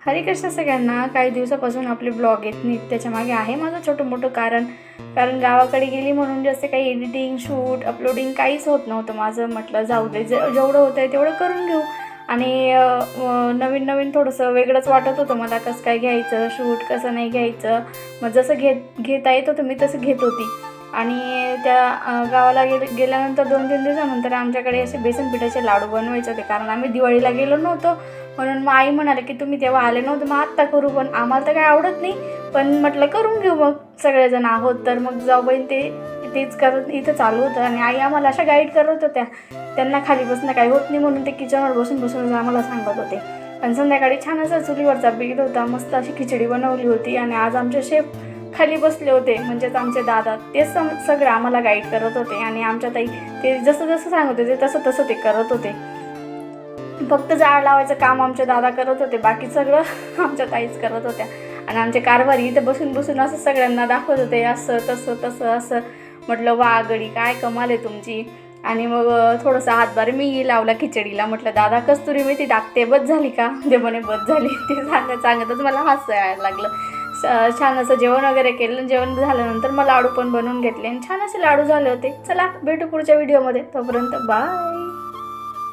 हरे कृष्ण सगळ्यांना. काही दिवसापासून आपले ब्लॉग येत नाहीत, त्याच्यामागे आहे माझं छोटं मोठं कारण. गावाकडे गेली म्हणून जास्त काही एडिटिंग शूट अपलोडिंग काहीच होत नव्हतं माझं. म्हटलं जाऊ दे, जेवढं होतं आहे तेवढं करून घेऊ. आणि नवीन नवीन थोडंसं वेगळंच वाटत होतं मला, कसं काय घ्यायचं शूट, कसं नाही घ्यायचं. मग जसं घेता येत होतं मी तसं घेत होती. आणि त्या गावाला गेल्यानंतर 2-3 दिवसानंतर आमच्याकडे असे बेसन पिठाचे लाडू बनवायचे होते, कारण आम्ही दिवाळीला गेलो नव्हतो. म्हणून मग आई म्हणाले की तुम्ही तेव्हा आले नव्हते, मग आत्ता करू. पण आम्हाला तर काय आवडत नाही, पण म्हटलं करून घेऊ. मग सगळेजण आहोत तर मग जाऊबाईन तेच करत इथं चालू होतं. आणि आई आम्हाला अशा गाईड करत होत्या. त्यांना खाली बसणं काही होत नाही म्हणून ते किचनवर बसून आम्हाला सांगत होते. आणि संध्याकाळी छान असा चुलीवरचा बेत होता, मस्त अशी खिचडी बनवली होती. आणि आज आमचे शेफ खाली बसले होते, म्हणजेच आमचे दादा. ते सगळं आम्हाला गाईड करत होते. आणि आमच्या ताई ते जसं सांगत होते तसं ते करत होते. फक्त जाळ लावायचं काम आमचे दादा करत होते, बाकी सगळं आमच्या ताईच करत होत्या. आणि आमचे कारभारी इथे बसून असं सगळ्यांना दाखवत होते, असं तसं असं. म्हटलं वा गडी, काय कमाल आहे तुमची. आणि मग थोडंसं हातभार मी लावला खिचडीला. म्हटलं दादा कस्तुरी मेथी टाकते, बस झाली का? ते म्हणे बस झाली. ते सांगतच मला हास्य यायला लागलं. छान असं जेवण वगैरे केलं. जेवण झाल्यानंतर मग लाडू पण बनवून घेतले आणि छान असे लाडू झाले होते. चला भेटू पुढच्या व्हिडिओमध्ये, तोपर्यंत बाय.